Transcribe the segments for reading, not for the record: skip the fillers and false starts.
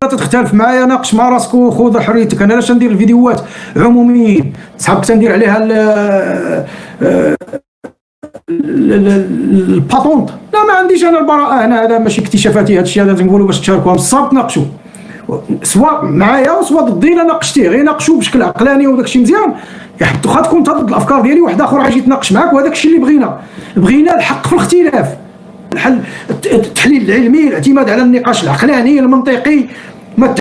تختلف معايا ناقش مع راسك وخذ حريتك. انا علاش ندير الفيديوهات عموميين صحابك تندير عليها الباتونت؟ لا، ما عنديش انا البراءه هنا، هذا ماشي اكتشافاتي، هذا الشيء هذا نقولوا باش تشاركوها بالصبر تناقشوا سواء معايا وسواء ضدي. انا ناقشتيه غير ناقشوا بشكل عقلاني وداك الشيء مزيان. يحط واخا تكون ضد الافكار ديالي، واحد اخر غيجي يتناقش معاك، وهذاك الشيء اللي بغينا الحق في الاختلاف، التحليل العلمي، الاعتماد على النقاش العقلاني المنطقي. ما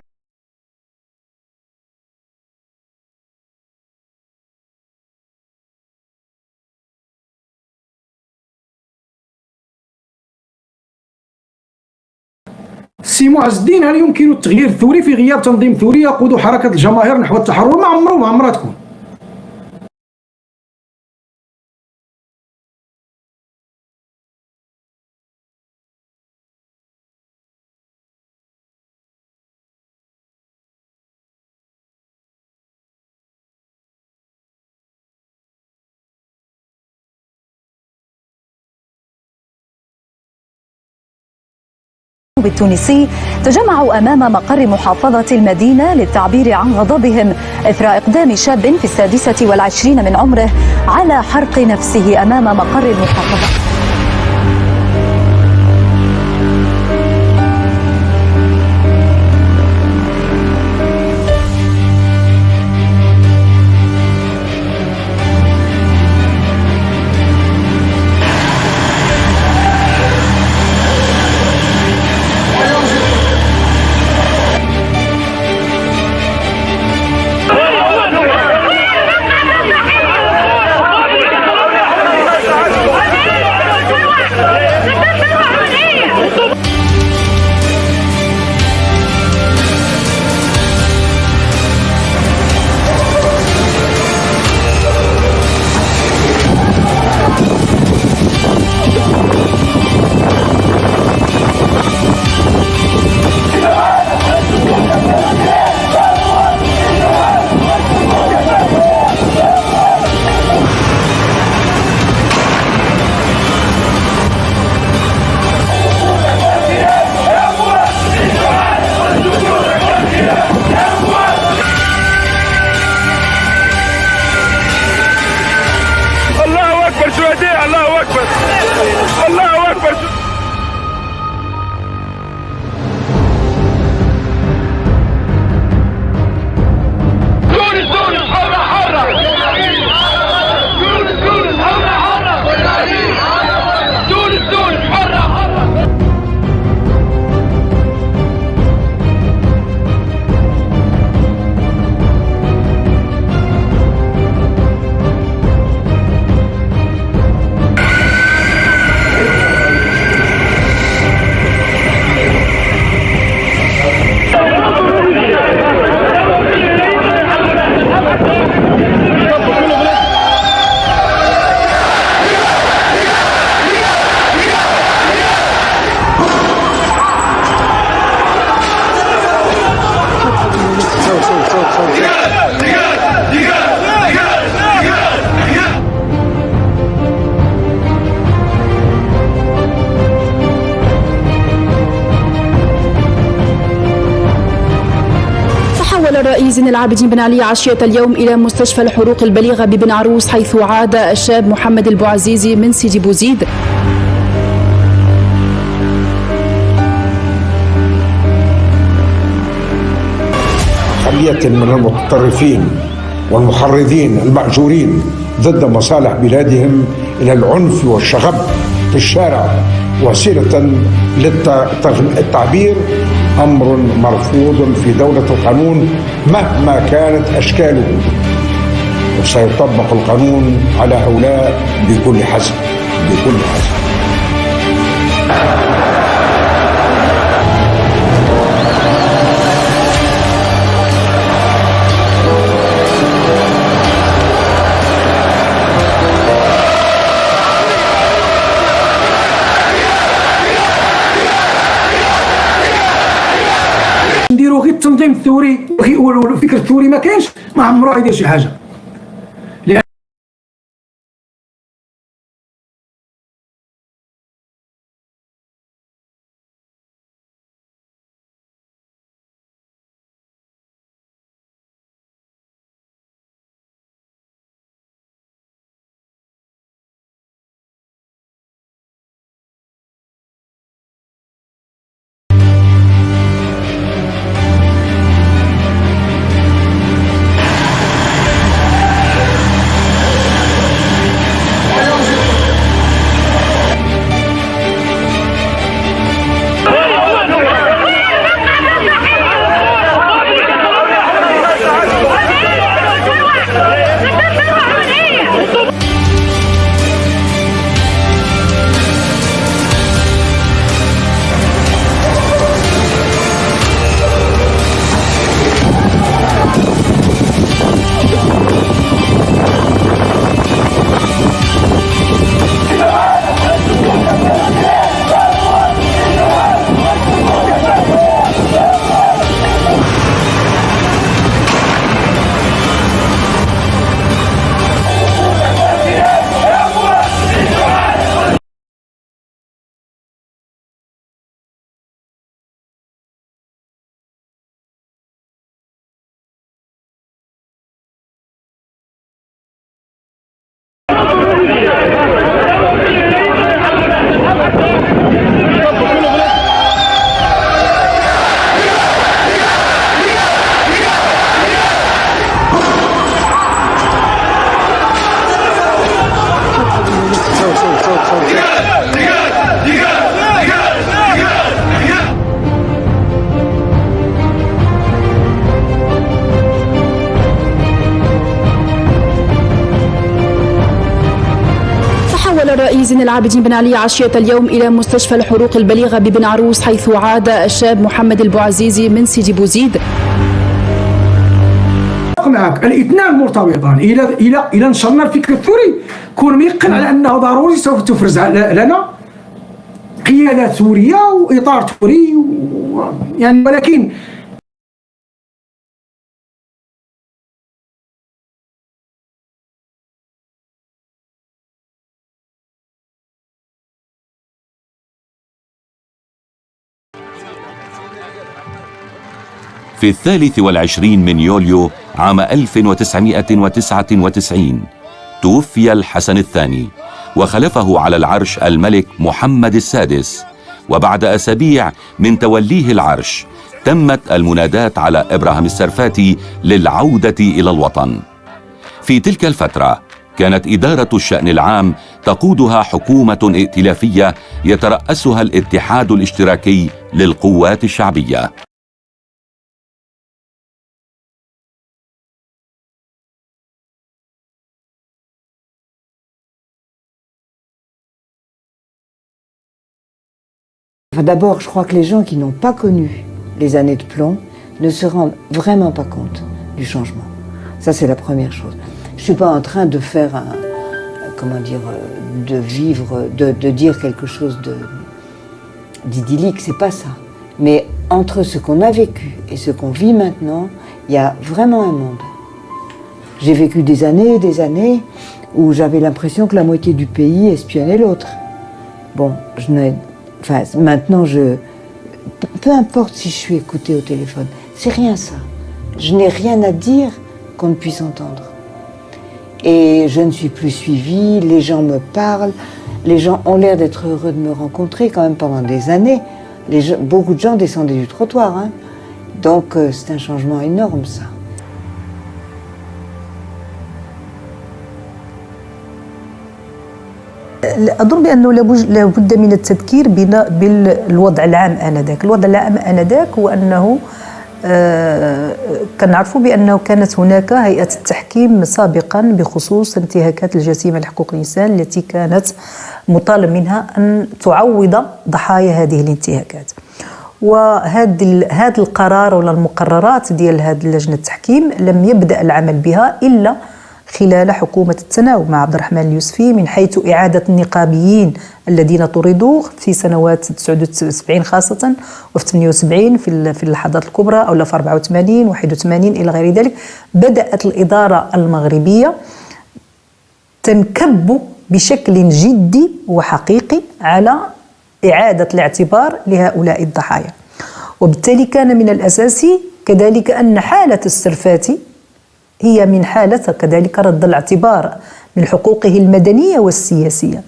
سي معز الدين، هل يمكن التغيير الثوري في غياب تنظيم ثوري يقود حركة الجماهير نحو التحرر؟ ما عمرها تكون. التونسي تجمعوا أمام مقر محافظة المدينة للتعبير عن غضبهم إثر إقدام شاب في 26 من عمره على حرق نفسه أمام مقر المحافظة. الله أكبر، الله أكبر. تونس تونس حرة حرة، تونس تونس حرة حرة، تونس تونس حرة حرة. تحول الرئيس زين العابدين بن علي عشية اليوم إلى مستشفى الحروق البليغة ببن عروس، حيث عاد الشاب محمد البوعزيزي من سيدي بوزيد. خلية من المتطرفين والمحرضين المأجورين ضد مصالح بلادهم إلى العنف والشغب في الشارع وسيلة للتعبير أمر مرفوض في دولة القانون مهما كانت أشكاله، وسيطبق القانون على هؤلاء بكل حزم. نديرو غير التنظيم الثوري والفكر الثوري ما كاينش، ما عمره يدير شي حاجه. تحول الرئيس زين العابدين بن علي عشية اليوم إلى مستشفى الحروق البليغة ببن عروس، حيث عاد الشاب محمد البوعزيزي من سيدي بوزيد. معك الاثنان مرتبطان. الى نشرنا الفكر الثوري كون ميقن على انه ضروري سوف تفرز لنا قياده ثوريه واطار ثوري يعني. ولكن في 23 من يوليو عام 1999 توفي الحسن الثاني، وخلفه على العرش الملك محمد السادس. وبعد أسابيع من توليه العرش تمت المنادات على إبراهيم السرفاتي للعودة إلى الوطن. في تلك الفترة كانت إدارة الشأن العام تقودها حكومة ائتلافية يترأسها الاتحاد الاشتراكي للقوات الشعبية. D'abord, je crois que les gens qui n'ont pas connu les années de plomb ne se rendent vraiment pas compte du changement. Ça, c'est la première chose. Je ne suis pas en train de faire de vivre, de dire quelque chose d'idyllique, c'est pas ça. Mais entre ce qu'on a vécu et ce qu'on vit maintenant, il y a vraiment un monde. J'ai vécu des années où j'avais l'impression que la moitié du pays espionnait l'autre. Bon, maintenant, peu importe si je suis écoutée au téléphone, c'est rien ça. Je n'ai rien à dire qu'on ne puisse entendre. Et je ne suis plus suivie, les gens me parlent, les gens ont l'air d'être heureux de me rencontrer quand même pendant des années. Beaucoup de gens descendaient du trottoir, hein. Donc c'est un changement énorme ça. أظن بأنه لابد من التذكير بالوضع العام آنذاك. الوضع العام آنذاك هو أنه كنعرفوا بأنه كانت هناك هيئة التحكيم سابقا بخصوص انتهاكات الجسيمة لحقوق الإنسان التي كانت مطالب منها أن تعوض ضحايا هذه الانتهاكات. وهذا القرار ولا المقررات ديال هذه لجنة التحكيم لم يبدأ العمل بها إلا خلال حكومة التناوب مع عبد الرحمن اليوسفي، من حيث إعادة النقابيين الذين طردوا في سنوات 79 خاصة، وفي 78 في اللحظات الكبرى، أو في 84 81 إلى غير ذلك. بدأت الإدارة المغربية تنكب بشكل جدي وحقيقي على إعادة الاعتبار لهؤلاء الضحايا. وبالتالي كان من الأساسي كذلك أن حالة السرفاتي هي من حالة كذلك رد الاعتبار من حقوقه المدنية والسياسية.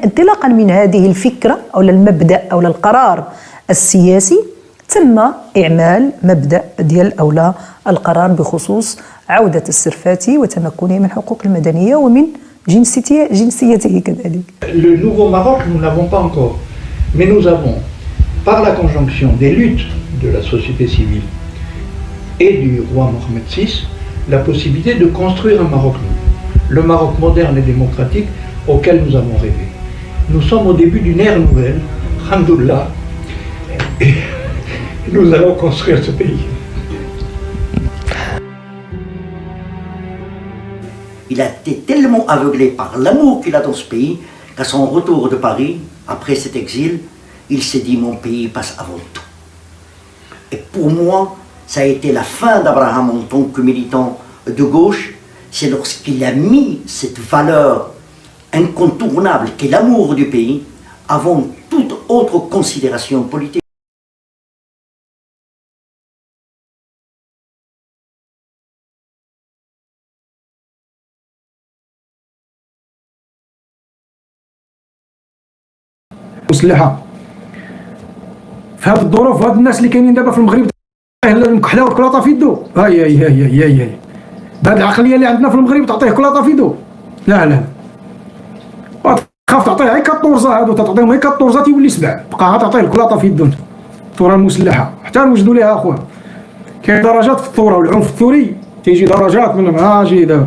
انطلاقا من هذه الفكرة أو المبدأ أو القرار السياسي تم إعمال مبدأ ديال أو القرار بخصوص عودة السرفاتي وتمكنه من حقوق المدنية ومن جنسيته كذلك. Le nouveau Maroc, nous n'avons pas encore, mais nous avons, par la conjonction des luttes de la société civile et du roi Mohamed VI, la possibilité de construire un Maroc nouveau, le Maroc moderne et démocratique auquel nous avons rêvé. Nous sommes au début d'une ère nouvelle, alhamdoulilah, et nous allons construire ce pays. Il a été tellement aveuglé par l'amour qu'il a dans ce pays qu'à son retour de Paris, après cet exil, il s'est dit « mon pays passe avant tout ». Et pour moi, ça a été la fin d'Abraham en tant que militant de gauche. C'est lorsqu'il a mis cette valeur incontournable qu'est l'amour du pays avant toute autre considération politique. مسلحة في هذه الظروف وهاد الناس اللي كاينين دابا في المغرب المكحله والكلاطه في يدو. هاي بهذه العقليه اللي عندنا في المغرب تعطيه كلاطه في يدو. لا تخاف تعطيه غير 14 هادو، تعطيهم غير 14 تيولي 7، بقى تعطيه الكلاطه في يدو. الثوره المسلحه حتى نوجدوا ليها اخويا. كاين درجات في الثوره والعنف الثوري تيجي درجات من اجي دابا.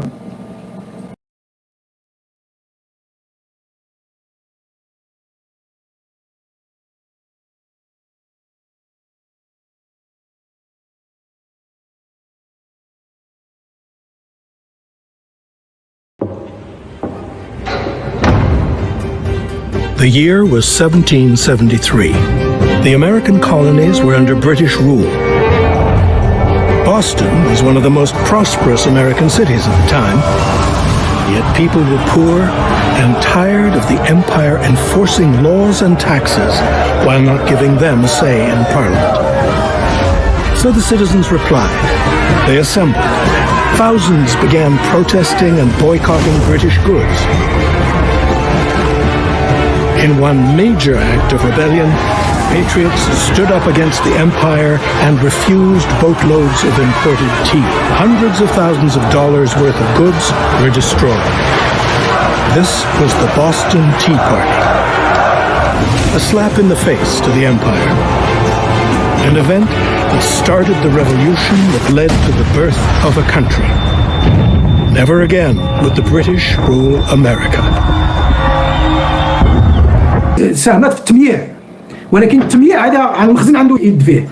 The year was 1773. The American colonies were under British rule. Boston was one of the most prosperous American cities at the time, yet people were poor and tired of the empire enforcing laws and taxes while not giving them a say in Parliament. So the citizens replied. They assembled. Thousands began protesting and boycotting British goods. In one major act of rebellion, patriots stood up against the empire and refused boatloads of imported tea. Hundreds of thousands of dollars worth of goods were destroyed. This was the Boston Tea Party. A slap in the face to the empire. An event that started the revolution that led to the birth of a country. Never again would the British rule America. ساهمت في التمييع، ولكن التمييع هذا المخزن عنده يد فيه.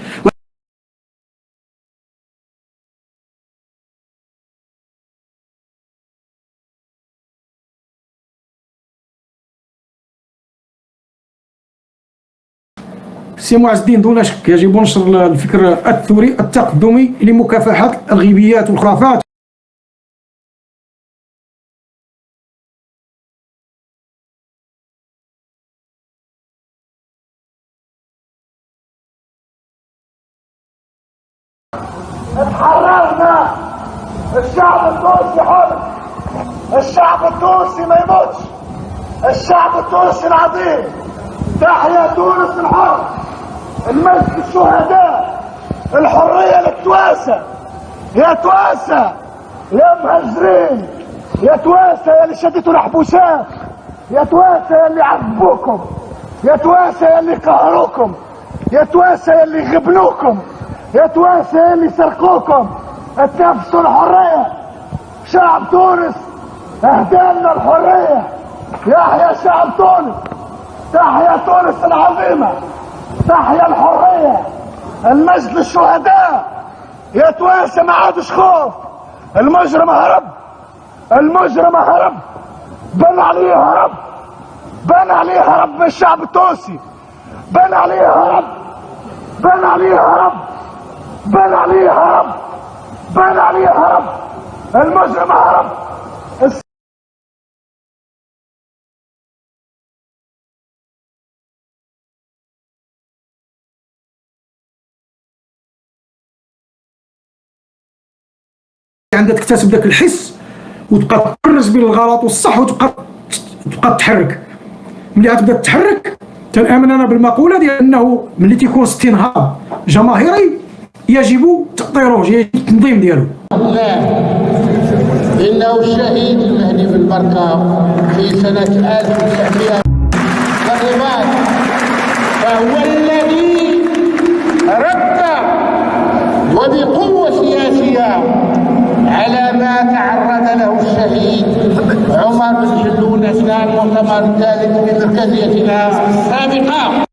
سي معز الدين دون شك يجب نشر الفكر الثوري التقدمي لمكافحة الغيبيات والخرافات. اتحررنا، الشعب التونسي حر، الشعب التونسي ما يموتش، الشعب التونسي العظيم، تحيا تونس الحر، المجد الشهداء، الحرية للتواسة، يا تواسة يا مهجرين، يا تواسة يا اللي شدتوا الحبوسات، يا تواسة يا اللي عذبوكم، يا تواسة يا اللي قهروكم، يا تواسة يا اللي غبنوكم، يا تواسة اللي سرقوكم، اتنفسوا الحرية. شعب تونس اهدالنا الحرية. يحيا شعب تونس، تحيا تونس العظيمة، تحيا الحرية، المجد للشهداء. يا تواسة ما عادش خوف، المجرم هرب، المجرم هرب، بان عليه هرب، بان عليه هرب من الشعب التونسي، بان عليه هرب، بان عليه هرب، بان عليه هرب، بان عليه هرب، المجرم هرب. عندها تكتسب ذاك الحس وتبقى تفرز بين الغلط والصح وتبقى تتحرك. ملي تبدا تتحرك تنامن انا بالمقوله ديال انه ملي تيكون استنهاض جماهيري يجب تأطيره، يجب التنظيم ديالو. إنه الشهيد المهدي بن بركة في سنة 1900 الرباط، فهو الذي رد وبقوة سياسية على ما تعرض له الشهيد عمر بن جلون أثناء المؤتمر الثالث بمركزيتنا السابقة.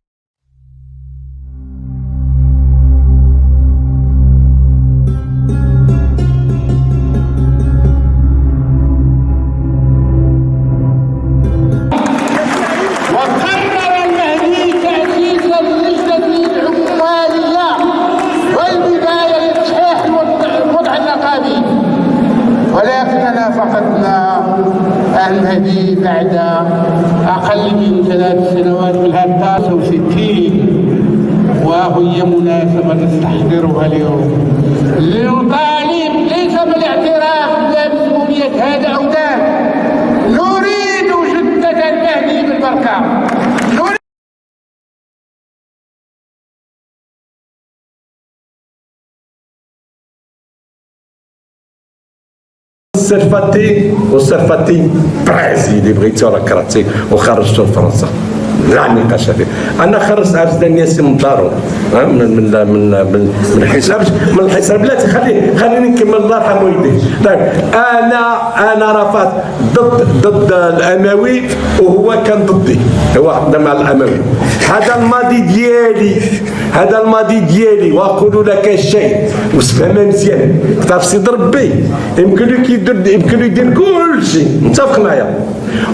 المهدي بعد أقل من 3 سنوات من 63، وهي مناسبة نستحضرها اليوم لنطالب ليس بالاعتراف بمسؤولية هذا أو ذاك، نريد جدة المهدي بالبركة. والسرفتي برازي اللي بغيتو راه كرهتي وخرجتو لفرنسا، لا نقاش فيه. انا خرجت عرس الناس من دارو من الحساب بلاتي. خليني نكمل الله يرحم والديك. طيب انا رفضت ضد الاموي وهو كان ضدي، هو مع الاموي. هذا الماضي ديالي واقول لك شيء وسفهمها مزيان في سيد ربي. يمكن له يدير كل شيء، متفق معايا.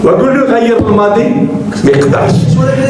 واقول له غير الماضي ما يقدرش.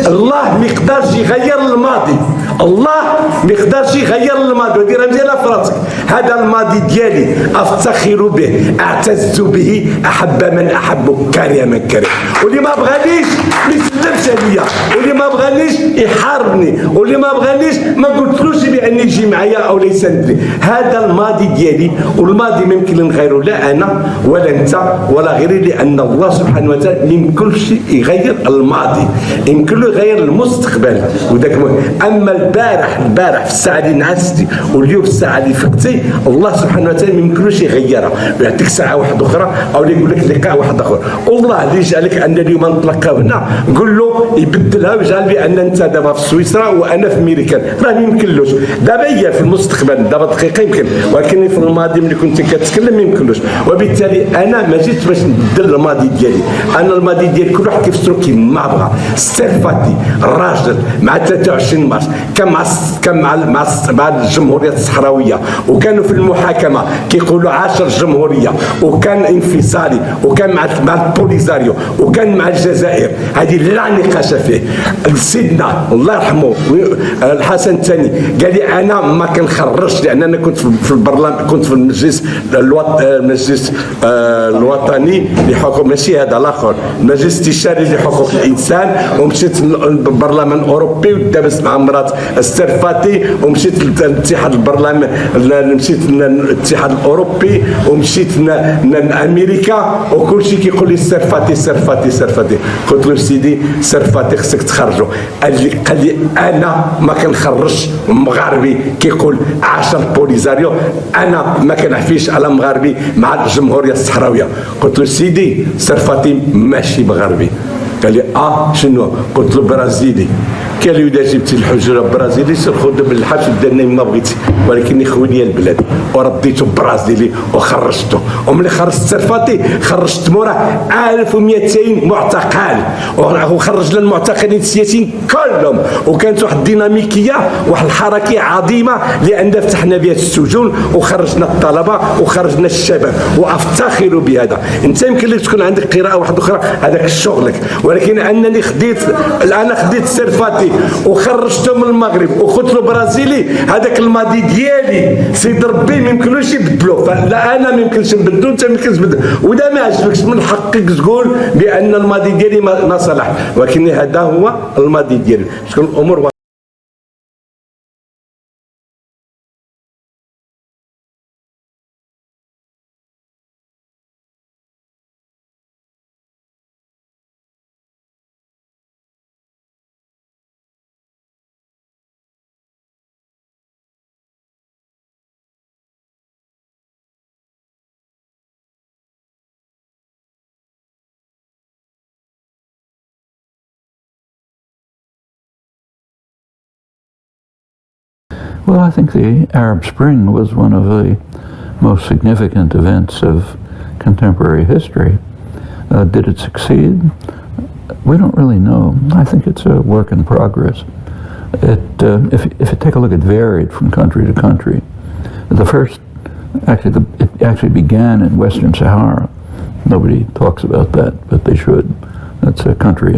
الله ما يقدرش يغير الماضي، الله ما يقدرش يغير الماضي. وديرها مزيانه في راسك، هذا الماضي ديالي افتخر به، اعتز به، احب من احب، كره من كره. واللي ما بغانيش ما يسلمش عليا، واللي ما بغانيش يحاربني، واللي ما بغانيش ما قلتلوش باني يجي معايا او لا يساندني. هذا الماضي ديالي، والماضي ما يمكن نغيره لا انا ولا انت ولا غيري، لان الله سبحانه وتعالى ما يمكنش يغير الماضي، يمكن له يغير المستقبل وذاك. اما البارح في الساعه اللي نعستي واليوم في الساعه اللي فقتي، الله سبحانه وتعالى ما يمكنلوش يغيرها ويعطيك ساعه واحده اخرى او يقول لك لقاء واحد اخر. والله اللي يجعلك ان اليوم نتلقاو هنا قول له يبدلها ويجعل بان انت دابا في سويسرا وانا في امريكان، راه ما يمكنلوش. دابا هي في المستقبل دابا دقيقه يمكن، ولكن في الماضي ملي كنت كتكلم ما يمكنلوش. وبالتالي انا ما جيتش باش نبدل الماضي ديالي، انا الماضي ديالي كل واحد كيفسرو كيما بغا. ستيرفاتي الراجل مع 23 مارس كان مع الجمهوريه الصحراويه، وكانوا في المحاكمه كيقولوا عاش الجمهوريه، وكان انفصالي، وكان مع البوليزاريو، وكان مع الجزائر. هذه لا نقاش فيه. سيدنا الله يرحمه الحسن الثاني قال لي انا ما كنخرجش، لان انا كنت في البرلمان، كنت في المجلس الوطني لحقوق، ماشي هذا الاخر، المجلس الاستشاري لحقوق الانسان، ومشيت للبرلمان الاوروبي ودابست مع مرات ستيرفاتي، ومشيت للاتحاد البرلمان، مشيت للاتحاد الاوروبي، ومشيت لامريكا، وكل شيء كيقول لي ستيرفاتي. قلت له سيدي ستيرفاتي خصك تخرجوا. قال لي انا ما كنخرجش مغاربي كيقول عاش البوليزاريو، انا ما كنعفيش على مغاربي مع الجمهوريه الصحراويه. قلت له سيدي ستيرفاتي ماشي مغاربي. قال لي شنو؟ قلت له برازيلي. قال لي اذا جبتي الحجره برازيلي سير خذ بالحبس ودرني ما بغيتي، ولكن خويا البلاد ورديته برازيلي وخرجته. وملي خرجت ستيرفاتي خرجت موراه 1200 معتقل، وخرجنا المعتقلين السياسيين كلهم، وكانت واحد الديناميكيه واحد الحركه عظيمه لان فتحنا بها السجون وخرجنا الطلبه وخرجنا الشباب، وافتخر بهذا. انت يمكن لك تكون عندك قراءه واحده اخرى هذاك شغلك، ولكن انني خديت ستيرفاتي وخرجته من المغرب وقلت له برازيلي، هذاك الماضي ديالي سيد ربي ما يمكنلوش يبدلو. فلا انا ما يمكنش نبدلو، انت ما يمكنش تبدل، ودا ما عجبكش من حقك تقول بان الماضي ديالي ما صلح، ولكن هذا هو الماضي ديالي. شكون الامور Well, I think the Arab Spring was one of the most significant events of contemporary history. Did it succeed? We don't really know. I think it's a work in progress. If you take a look, it varied from country to country. It actually began in Western Sahara. Nobody talks about that, but they should. That's a country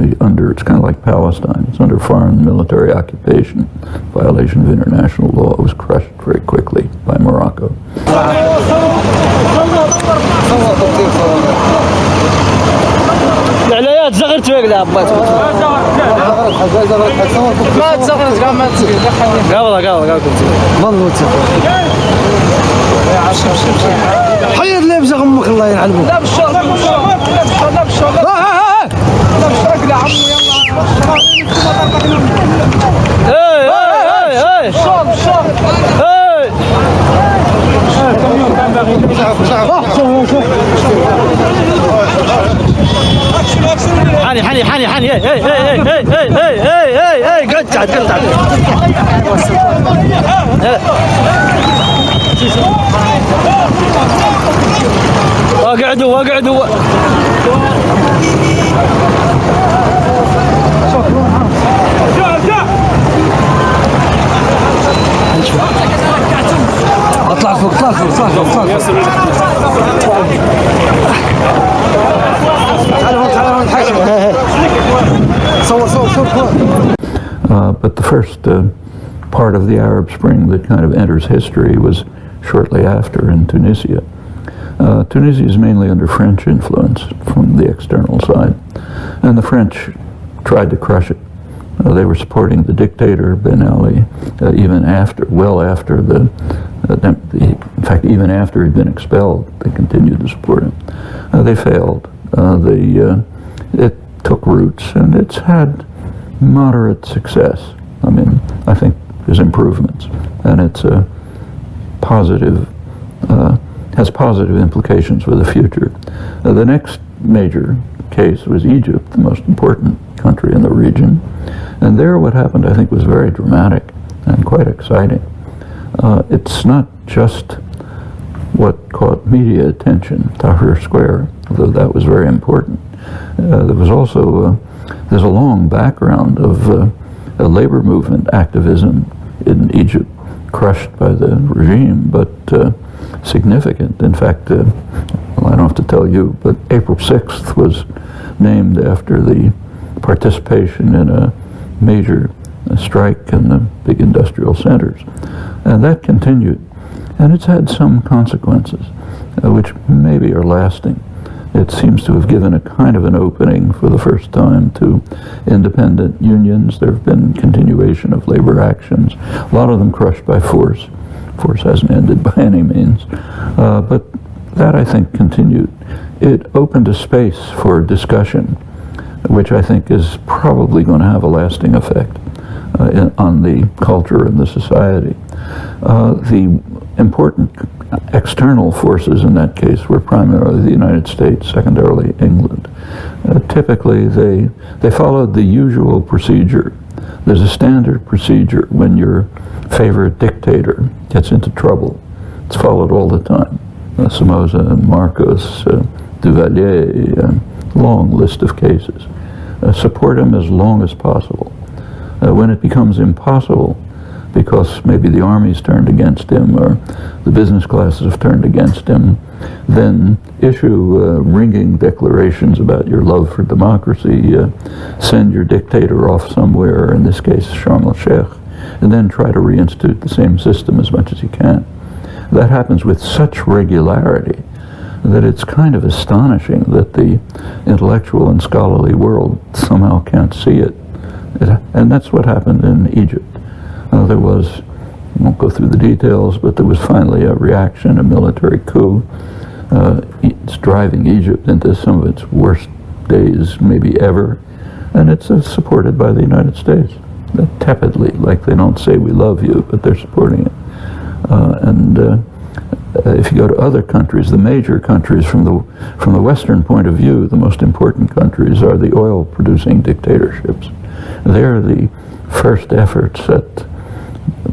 it's kind of like Palestine. It's under foreign military occupation, violation of international law. It was crushed very quickly by Morocco. العلايات زغرت واقلة عبات ما تزغرت كاع ما تزغرت قابل مضبوط حيد لي بزغ امك الله يلعنك. لا بالشرط لا بالشرط لا عمو يلا حاني قعد واقعدوا اطلع فوق تعال But the first part of the Arab Spring that kind of enters history was shortly after in Tunisia. Tunisia is mainly under French influence from the external side, and the French tried to crush it. They were supporting the dictator Ben Ali even after, well after in fact, even after he'd been expelled, they continued to support him. They failed. It took roots, and it's had moderate success. I mean, I think there's improvements, and it's a positive, has positive implications for the future. The next major case was Egypt, the most important country in the region, and there what happened, I think, was very dramatic and quite exciting. It's not just what caught media attention, Tahrir Square, although that was very important. There was also, there's a long background of a labor movement activism in Egypt, crushed by the regime, but significant. In fact, well, I don't have to tell you, but April 6th was named after the participation in a major strike in the big industrial centers. And that continued. And it's had some consequences, which maybe are lasting. It seems to have given a kind of an opening for the first time to independent unions. There have been continuation of labor actions, a lot of them crushed by force. Force hasn't ended by any means. But that, I think, continued. It opened a space for discussion, which I think is probably going to have a lasting effect on the culture and the society. The important external forces in that case were primarily the United States, secondarily England. Typically, they followed the usual procedure. There's a standard procedure when your favorite dictator gets into trouble. It's followed all the time. Somoza, Marcos, Duvalier, long list of cases. Support him as long as possible. When it becomes impossible, because maybe the army's turned against him or the business classes have turned against him, then issue ringing declarations about your love for democracy, send your dictator off somewhere, in this case Sharm el-Sheikh, and then try to reinstitute the same system as much as you can. That happens with such regularity that it's kind of astonishing that the intellectual and scholarly world somehow can't see it. And that's what happened in Egypt. There was, I won't go through the details, but there was finally a reaction, a military coup. It's driving Egypt into some of its worst days, maybe ever, and it's supported by the United States, tepidly, like they don't say we love you, but they're supporting it. If you go to other countries, the major countries from the Western point of view, the most important countries are the oil-producing dictatorships. There, the first efforts at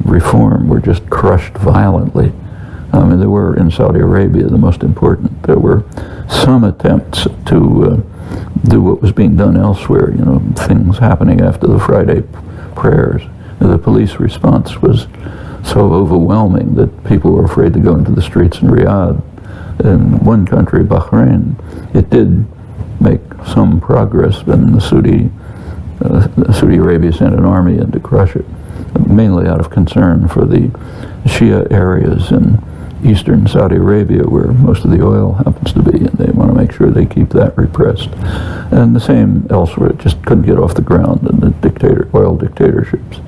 reform were just crushed violently. I mean, there were in Saudi Arabia, the most important. There were some attempts to do what was being done elsewhere, you know, things happening after the Friday prayers. The police response was so overwhelming that people were afraid to go into the streets in Riyadh. In one country, Bahrain, it did make some progress, but in Saudi Arabia sent an army in to crush it, mainly out of concern for the Shia areas in eastern Saudi Arabia where most of the oil happens to be, and they want to make sure they keep that repressed. And the same elsewhere, it just couldn't get off the ground in the oil dictatorships.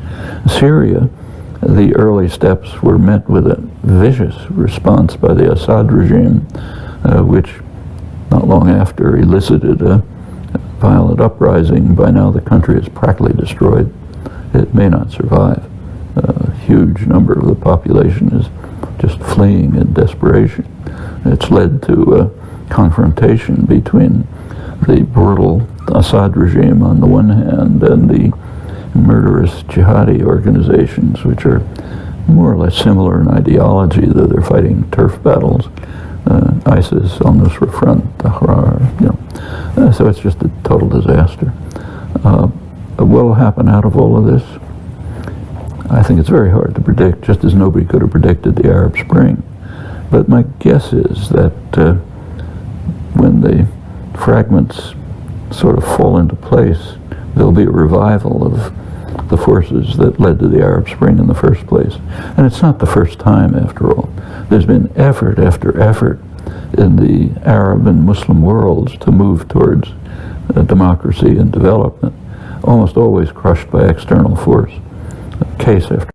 Syria, the early steps were met with a vicious response by the Assad regime, which not long after elicited a violent uprising. By now the country is practically destroyed. It may not survive. A huge number of the population is just fleeing in desperation. It's led to a confrontation between the brutal Assad regime on the one hand and the murderous jihadi organizations, which are more or less similar in ideology, though they're fighting turf battles. ISIS, al-Nusra Front, Ahrar, you know. So it's just a total disaster. What will happen out of all of this? I think it's very hard to predict, just as nobody could have predicted the Arab Spring. But my guess is that when the fragments sort of fall into place, there'll be a revival of the forces that led to the Arab Spring in the first place. And it's not the first time, after all. There's been effort after effort in the Arab and Muslim worlds to move towards democracy and development, almost always crushed by external force. Case after